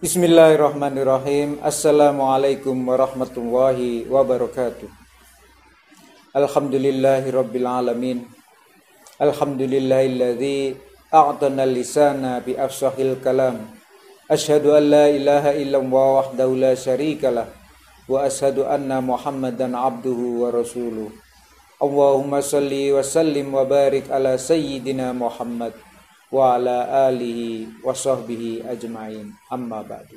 Bismillahirrahmanirrahim. Assalamualaikum warahmatullahi wabarakatuh. Alhamdulillahirabbil alamin. Alhamdulillahilladzi a'tana lisana bi afsahil kalam. Asyhadu an la ilaha illallah wahdahu la syarikalah wa asyhadu anna Muhammadan abduhu wa rasuluh. Allahumma shalli wa sallim wa barik ala sayyidina Muhammad wa ala alihi wa sahbihi ajma'in, amma ba'du.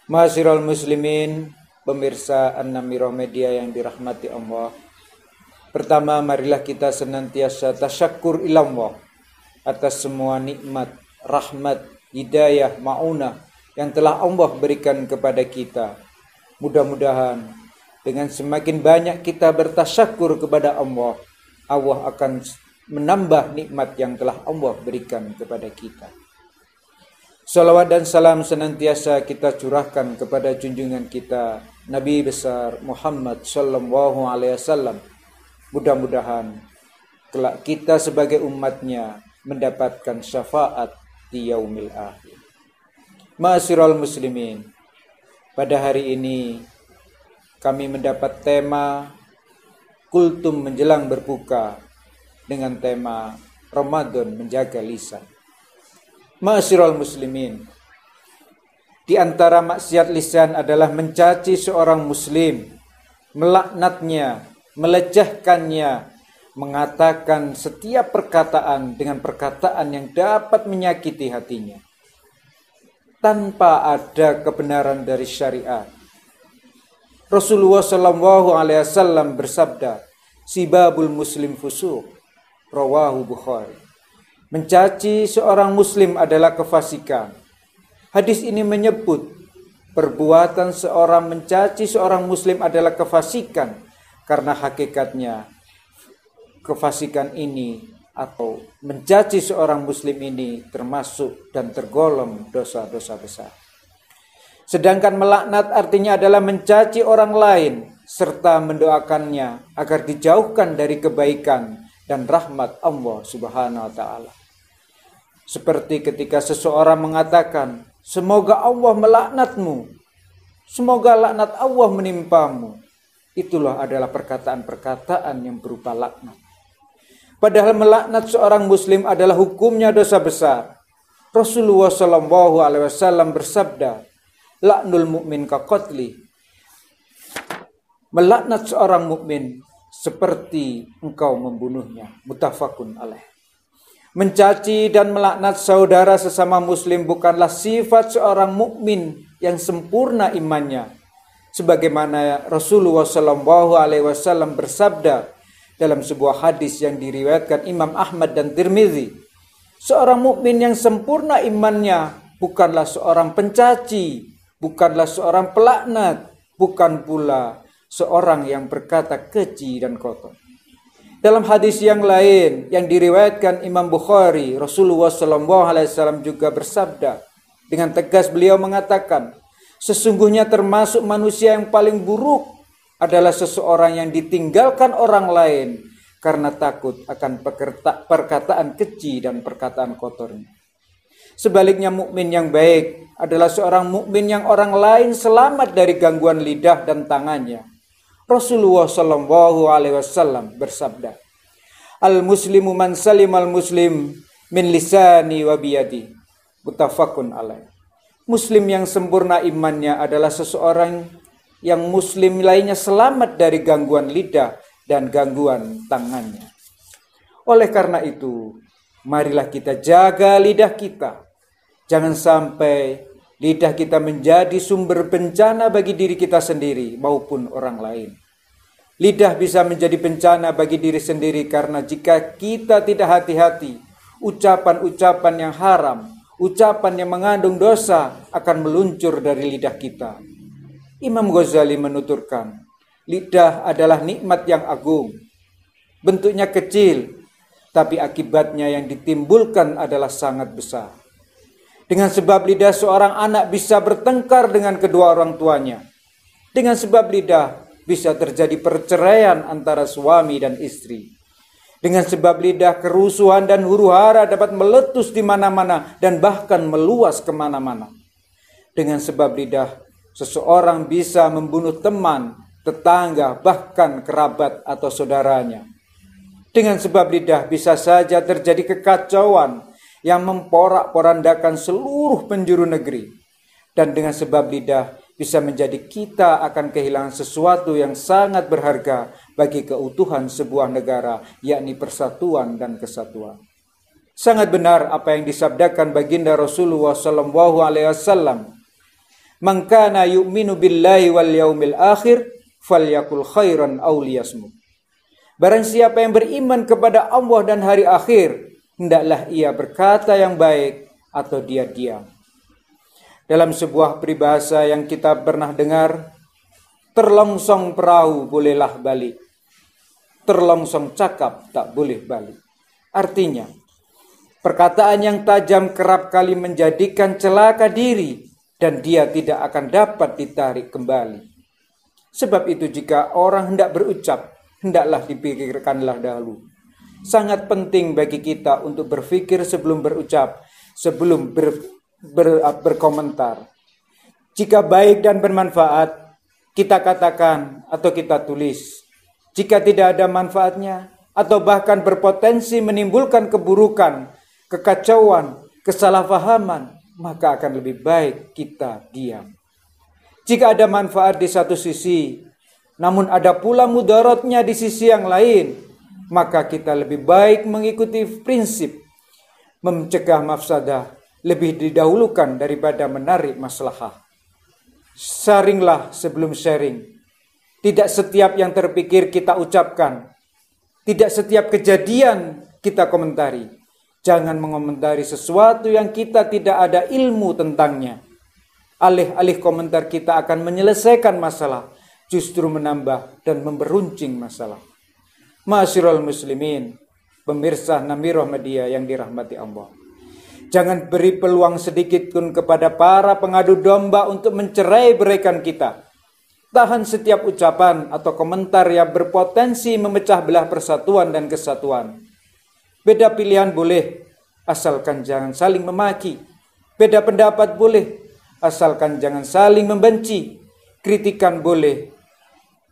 Ma'asyiral muslimin, pemirsa An-Namirah Media yang dirahmati Allah. Pertama, marilah kita senantiasa tasyakkur ilallah atas semua nikmat, rahmat, hidayah, ma'unah yang telah Allah berikan kepada kita. Mudah-mudahan dengan semakin banyak kita bertasyakur kepada Allah, Allah akan menambah nikmat yang telah Allah berikan kepada kita. Salawat dan salam senantiasa kita curahkan kepada junjungan kita Nabi besar Muhammad sallallahu alaihi wasallam. Mudah-mudahan kelak kita sebagai umatnya mendapatkan syafaat di yaumil akhir. Ma'asyiral muslimin, pada hari ini kami mendapat tema kultum menjelang berbuka dengan tema Ramadan menjaga lisan. Ma'asyiral muslimin, di antara maksiat lisan adalah mencaci seorang muslim, melaknatnya, melecehkannya, mengatakan setiap perkataan dengan perkataan yang dapat menyakiti hatinya tanpa ada kebenaran dari syariat. Rasulullah sallallahu alaihi wasallam bersabda, "Sibabul muslim fusuq." Rawahu Bukhari. Mencaci seorang muslim adalah kefasikan. Hadis ini menyebut perbuatan seorang mencaci seorang muslim adalah kefasikan karena hakikatnya kefasikan ini atau mencaci seorang muslim ini termasuk dan tergolong dosa-dosa besar. Sedangkan melaknat artinya adalah mencaci orang lain serta mendoakannya agar dijauhkan dari kebaikan dan rahmat Allah Subhanahu wa ta'ala. Seperti ketika seseorang mengatakan, "Semoga Allah melaknatmu, semoga laknat Allah menimpamu." Itulah adalah perkataan-perkataan yang berupa laknat. Padahal melaknat seorang muslim adalah hukumnya dosa besar. Rasulullah sallallahu alaihi wasallam bersabda, "Laknul mu'min ka qatli." Melaknat seorang mukmin seperti engkau membunuhnya. Muttafaqun alaih. Mencaci dan melaknat saudara sesama muslim bukanlah sifat seorang mukmin yang sempurna imannya. Sebagaimana Rasulullah sallallahu alaihi wasallam bersabda dalam sebuah hadis yang diriwayatkan Imam Ahmad dan Tirmizi, seorang mukmin yang sempurna imannya bukanlah seorang pencaci, bukanlah seorang pelaknat, bukan pula seorang yang berkata keji dan kotor. Dalam hadis yang lain yang diriwayatkan Imam Bukhari, Rasulullah sallallahu alaihi wasallam juga bersabda dengan tegas, beliau mengatakan, "Sesungguhnya termasuk manusia yang paling buruk adalah seseorang yang ditinggalkan orang lain karena takut akan perkataan keji dan perkataan kotornya." Sebaliknya mukmin yang baik adalah seorang mukmin yang orang lain selamat dari gangguan lidah dan tangannya. Rasulullah sallallahu alaihi wasallam bersabda, "Al-muslimu man salimal muslim min lisani wa biyadi." Muttafaqun alaih. Muslim yang sempurna imannya adalah seseorang yang muslim lainnya selamat dari gangguan lidah dan gangguan tangannya. Oleh karena itu, marilah kita jaga lidah kita. Jangan sampai lidah kita menjadi sumber bencana bagi diri kita sendiri maupun orang lain. Lidah bisa menjadi bencana bagi diri sendiri karena jika kita tidak hati-hati, ucapan-ucapan yang haram, ucapan yang mengandung dosa akan meluncur dari lidah kita. Imam Ghazali menuturkan, lidah adalah nikmat yang agung. Bentuknya kecil, tapi akibatnya yang ditimbulkan adalah sangat besar. Dengan sebab lidah seorang anak bisa bertengkar dengan kedua orang tuanya. Dengan sebab lidah bisa terjadi perceraian antara suami dan istri. Dengan sebab lidah, kerusuhan dan huru-hara dapat meletus di mana-mana dan bahkan meluas kemana-mana. Dengan sebab lidah, seseorang bisa membunuh teman, tetangga, bahkan kerabat atau saudaranya. Dengan sebab lidah bisa saja terjadi kekacauan yang memporak-porandakan seluruh penjuru negeri. Dan dengan sebab lidah bisa menjadi kita akan kehilangan sesuatu yang sangat berharga bagi keutuhan sebuah negara, yakni persatuan dan kesatuan. Sangat benar apa yang disabdakan baginda Rasulullah SAW. Man kana yu'minu billahi wal yaumil akhir falyakul khairan aw liyasmut. Barang siapa yang beriman kepada Allah dan hari akhir, hendaklah ia berkata yang baik atau dia diam. Dalam sebuah peribahasa yang kita pernah dengar, terlongsong perahu bolehlah balik, terlongsong cakap tak boleh balik. Artinya, perkataan yang tajam kerap kali menjadikan celaka diri dan dia tidak akan dapat ditarik kembali. Sebab itu jika orang hendak berucap, hendaklah dipikirkanlah dahulu. Sangat penting bagi kita untuk berpikir sebelum berucap, sebelum berkomentar. Jika baik dan bermanfaat, kita katakan atau kita tulis. Jika tidak ada manfaatnya, atau bahkan berpotensi menimbulkan keburukan, kekacauan, kesalahpahaman, maka akan lebih baik kita diam. Jika ada manfaat di satu sisi, namun ada pula mudaratnya di sisi yang lain, maka kita lebih baik mengikuti prinsip mencegah mafsadah lebih didahulukan daripada menarik maslahah. Sharinglah sebelum sharing. Tidak setiap yang terpikir kita ucapkan. Tidak setiap kejadian kita komentari. Jangan mengomentari sesuatu yang kita tidak ada ilmu tentangnya. Alih-alih komentar kita akan menyelesaikan masalah, justru menambah dan memberuncing masalah. Ma'asyiral muslimin, pemirsa Namirah Media yang dirahmati Allah. Jangan beri peluang sedikit pun kepada para pengadu domba untuk mencerai-beraikan kita. Tahan setiap ucapan atau komentar yang berpotensi memecah belah persatuan dan kesatuan. Beda pilihan boleh, asalkan jangan saling memaki. Beda pendapat boleh, asalkan jangan saling membenci. Kritikan boleh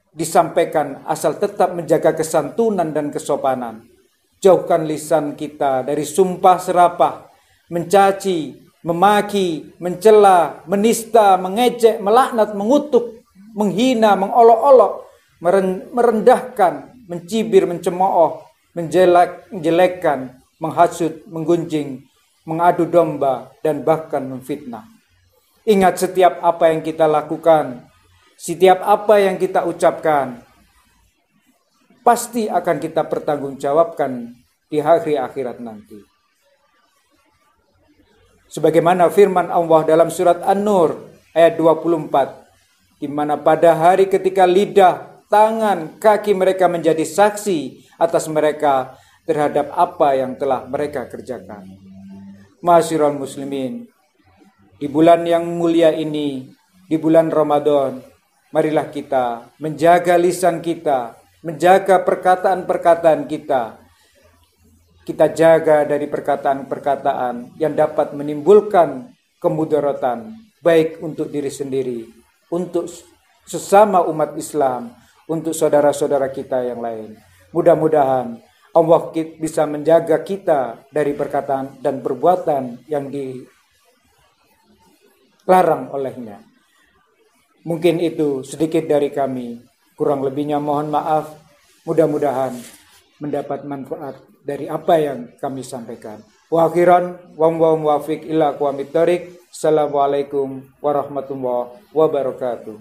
disampaikan asal tetap menjaga kesantunan dan kesopanan. Jauhkan lisan kita dari sumpah serapah, mencaci, memaki, mencela, menista, mengejek, melaknat, mengutuk, menghina, mengolok-olok, merendahkan, mencibir, mencemooh, menjelekkan, menghasut, menggunjing, mengadu domba, dan bahkan memfitnah. Ingat setiap apa yang kita lakukan, setiap apa yang kita ucapkan, pasti akan kita pertanggungjawabkan di hari akhirat nanti. Sebagaimana firman Allah dalam surat An-Nur ayat 24, di mana pada hari ketika lidah, tangan, kaki mereka menjadi saksi atas mereka terhadap apa yang telah mereka kerjakan. Ma'asyiral muslimin, di bulan yang mulia ini, di bulan Ramadan, marilah kita menjaga lisan kita, menjaga perkataan-perkataan kita. Kita jaga dari perkataan-perkataan yang dapat menimbulkan kemudaratan, baik untuk diri sendiri, untuk sesama umat Islam, untuk saudara-saudara kita yang lain. Mudah-mudahan Allah bisa menjaga kita dari perkataan dan perbuatan yang dilarang olehnya. Mungkin itu sedikit dari kami. Kurang lebihnya mohon maaf. Mudah-mudahan mendapat manfaat dari apa yang kami sampaikan. Wa akhiran wa muwafiq ila aqwamit thoriq. Assalamualaikum warahmatullahi wabarakatuh.